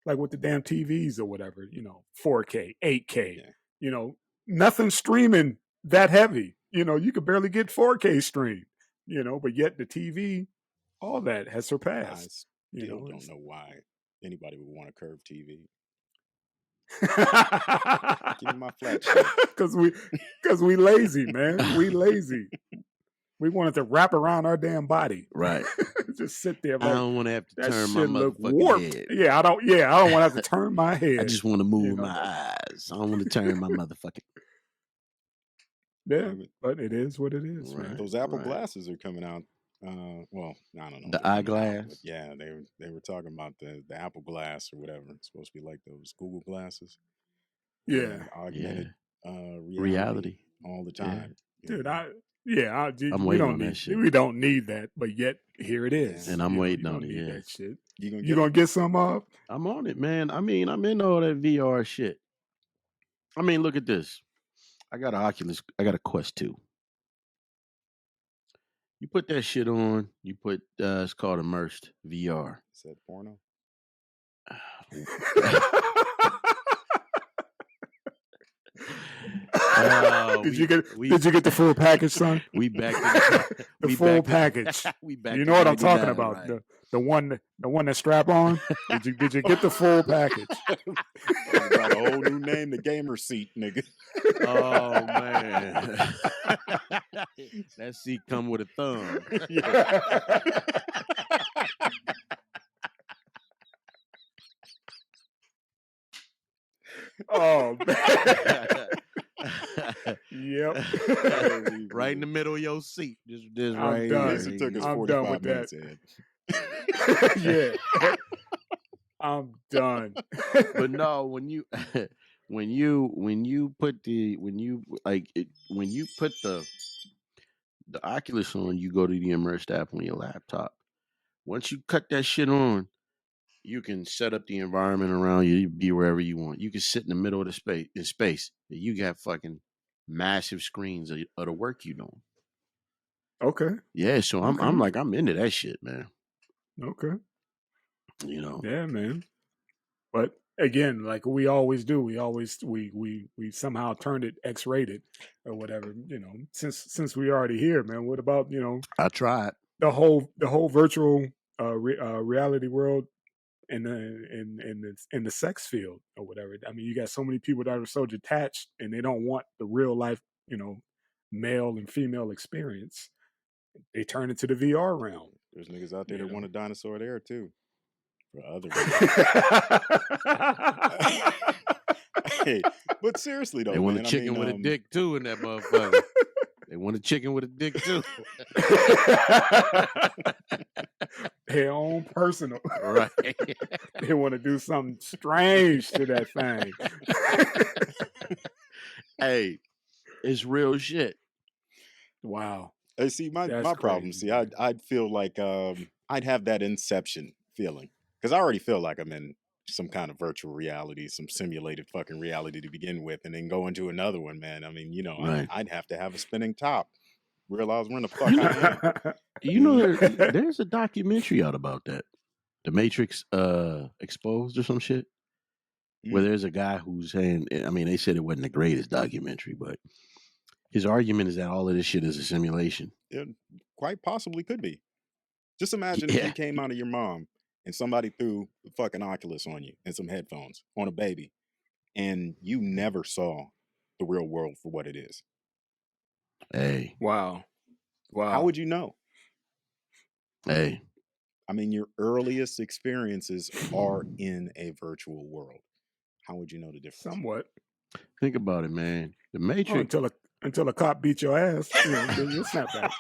like with the damn TVs or whatever, 4K, 8K, Yeah. Nothing streaming that heavy. You could barely get 4K stream, but yet the TV, all that has I surpassed. still don't know why anybody would want a curved TV. Give me my flat shit. Because we lazy, man. We lazy. We wanted to wrap around our damn body. Right. Just sit there. I don't want to have to that turn my shit look motherfucking warped. head. Yeah, I don't want to have to turn my head. I just want to move my eyes. I don't want to turn my motherfucking. Yeah, but it is what it is, Right. man. Those Apple glasses are coming out. Well, I don't know. The eyeglass. Yeah, they were talking about the Apple Glass or whatever. It's supposed to be like those Google glasses. Yeah, augmented reality all the time. Dude, I'm waiting on that shit. We don't need that, but yet here it is. And I'm waiting on it. That shit. You gonna get some of? I'm on it, man. I mean, I'm into all that VR shit. I mean, look at this. I got an Oculus. I got a Quest 2. You put that shit on. You put it's called immersed VR. Is that porno? Did you get the full package, son? We back the full package. We back. You know what I'm talking about? Right. The one that strap on. Did you get the full package? Got a whole new name, the gamer seat, nigga. Oh man, that seat come with a thumb. Oh man. Yep. Right in the middle of your seat. Just I'm right done. here. It took us I'm 45 done with minutes. Yeah. I'm done. But no, when you put the Oculus on, you go to the immersed app on your laptop. Once you cut that shit on, you can set up the environment around you. You be wherever you want. You can sit in the middle of the space. You got fucking massive screens of the work you doing. Okay. Yeah, so I'm into that shit, man. Okay. Yeah, man. But again, like we always do, we somehow turned it X-rated or whatever. Since we already here, man. What about I tried the whole virtual reality world in the sex field or whatever. I mean, you got so many people that are so detached and they don't want the real life, male and female experience. They turn it to the VR realm. There's niggas out there that want a dinosaur there too. For other Hey, but seriously though, they want a chicken with a dick too in that motherfucker. They want a chicken with a dick too. Their own personal. Right. They want to do something strange to that thing. Hey, it's real shit. Wow. Hey, see, my problem, I'd feel like I'd have that Inception feeling. Because I already feel like I'm in some kind of virtual reality, some simulated fucking reality to begin with, and then go into another one, man. I mean, right. I'd have to have a spinning top. Realize where the fuck I am. There's a documentary out about that. The Matrix Exposed or some shit. Where there's a guy who's saying, I mean, they said it wasn't the greatest documentary, but his argument is that all of this shit is a simulation. It quite possibly could be. Just imagine if you came out of your mom and somebody threw the fucking Oculus on you and some headphones on a baby, and you never saw the real world for what it is. Hey. Wow. How would you know? Hey. I mean, your earliest experiences are in a virtual world. How would you know the difference? Somewhat. Think about it, man. The Matrix. Until a cop beat your ass, then you'll snap back.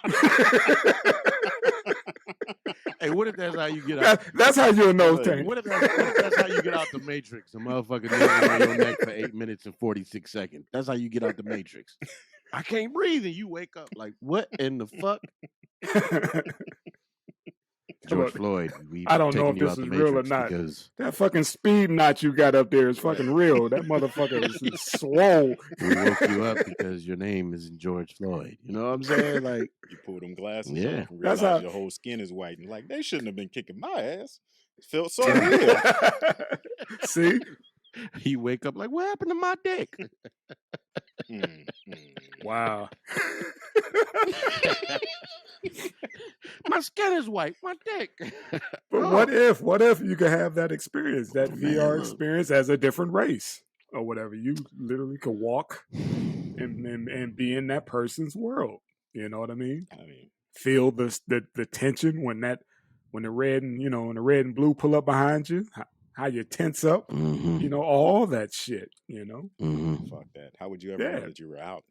Hey, what if that's how you get out? That's how you'll know, Tank. What if that's how you get out the Matrix? A motherfucker kneeling on your neck for 8 minutes and 46 seconds. That's how you get out the Matrix. I can't breathe, and you wake up like, what in the fuck? George Floyd. I don't know if this is real or not. That fucking speed knot you got up there is fucking real. That motherfucker is swole. We woke you up because your name isn't George Floyd. You know what I'm saying? Like, you pull them glasses off and realize your whole skin is white. And like, they shouldn't have been kicking my ass. Feels so real. See? You wake up like, what happened to my dick? Wow. My skin is white. My dick. But what if you could have that experience, that VR experience as a different race or whatever? You literally could walk and be in that person's world. You know what I mean? Feel the tension when the red and blue pull up behind you, how you tense up, you know, all that shit, you know. Fuck that. How would you ever know that you were out?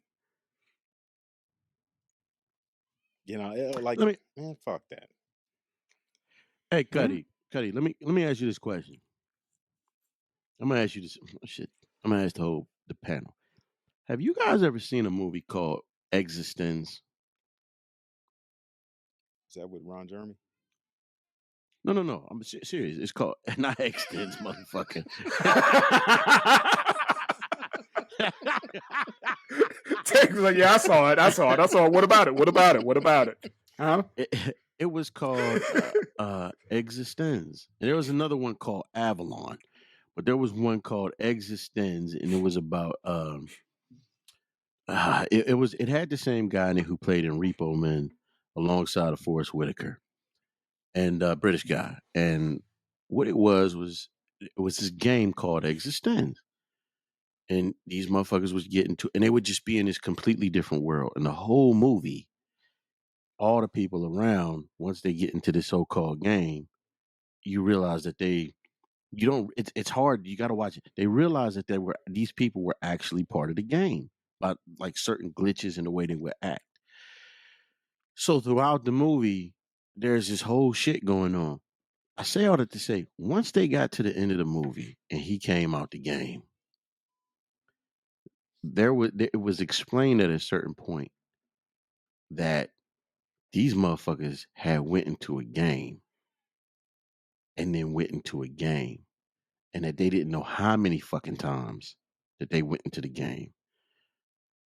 You know, like, man, fuck that. Hey, Cuddy, let me ask you this question. I'm gonna ask you this shit. I'm gonna ask the panel. Have you guys ever seen a movie called Existence? Is that with Ron Jeremy? No. I'm serious. It's called not Existence, motherfucker. Like, yeah, I saw it. What about it? Huh? It was called Existence. And there was another one called Avalon. But there was one called Existence, and it was about it had the same guy in it who played in Repo Man alongside of Forrest Whitaker, and British guy. And what it was this game called Existence. And these motherfuckers was getting to, and they would just be in this completely different world. And the whole movie, all the people around, once they get into this so-called game, you realize that it's hard. You got to watch it. They realize that these people were actually part of the game, but like certain glitches in the way they would act. So throughout the movie, there's this whole shit going on. I say all that to say, once they got to the end of the movie and he came out the game, it was explained at a certain point that these motherfuckers had went into a game and then went into a game, and that they didn't know how many fucking times that they went into the game.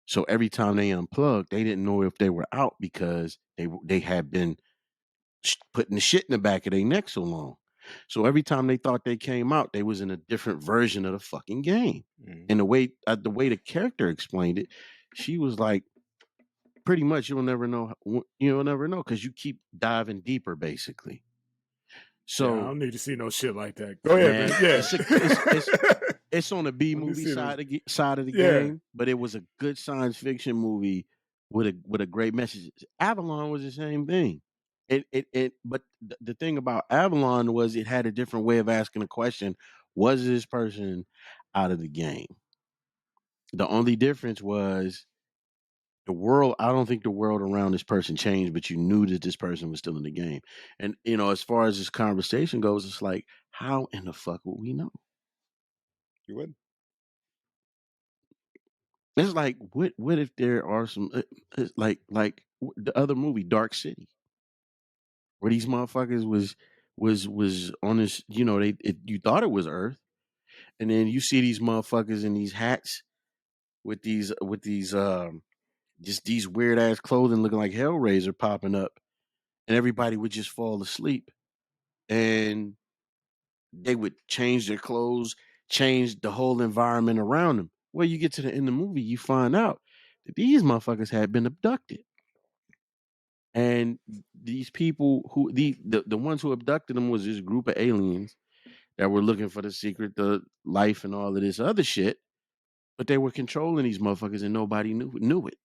So every time they unplugged, they didn't know if they were out because they had been putting the shit in the back of their neck so long. So every time they thought they came out, they was in a different version of the fucking game. And the way the character explained it, she was like, pretty much you'll never know because you keep diving deeper, basically. So I don't need to see no shit like that. Go ahead, man. Yeah, it's on the B movie side of the game, but it was a good science fiction movie with a great message. Avalon was the same thing. But the thing about Avalon was it had a different way of asking the question: was this person out of the game? The only difference was the world. I don't think the world around this person changed, but you knew that this person was still in the game. And as far as this conversation goes, it's like, how in the fuck would we know? You would. It's like, what if there are some like the other movie Dark City, where these motherfuckers was on this, you thought it was Earth, and then you see these motherfuckers in these hats with these just these weird ass clothing looking like Hellraiser popping up, and everybody would just fall asleep, and they would change their clothes, change the whole environment around them. Well, you get to the end of the movie, you find out that these motherfuckers had been abducted. And these people the ones who abducted them was this group of aliens that were looking for the secret to life and all of this other shit. But they were controlling these motherfuckers and nobody knew it.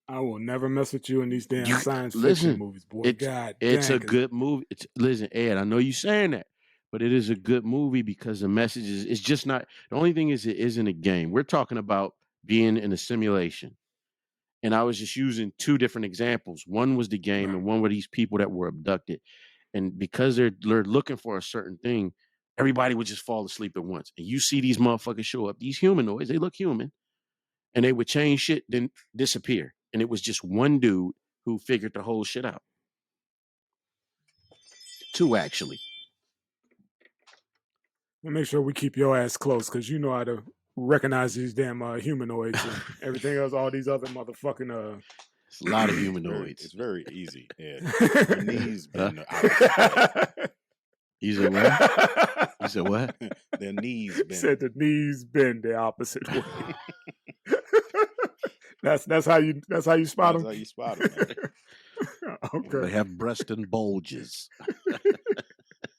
I will never mess with you in these damn science fiction movies, boy. It's a good movie. Listen, Ed, I know you saying that, but it is a good movie because the message it's just not. The only thing is it isn't a game. We're talking about being in a simulation. And I was just using two different examples. One was the game, and one were these people that were abducted. And because they're looking for a certain thing, everybody would just fall asleep at once. And you see these motherfuckers show up, these humanoids, they look human, and they would change shit, then disappear. And it was just one dude who figured the whole shit out. Two, actually. We'll make sure we keep your ass close because you know how to recognize these damn humanoids and everything else, all these other motherfucking It's a lot of humanoids. It's very easy. Yeah. Your knees been out. You said what? You said what? Their knees bent. Said the knees bend the opposite way. That's how you spot That's them. how you spot them. They Okay. have breast and bulges.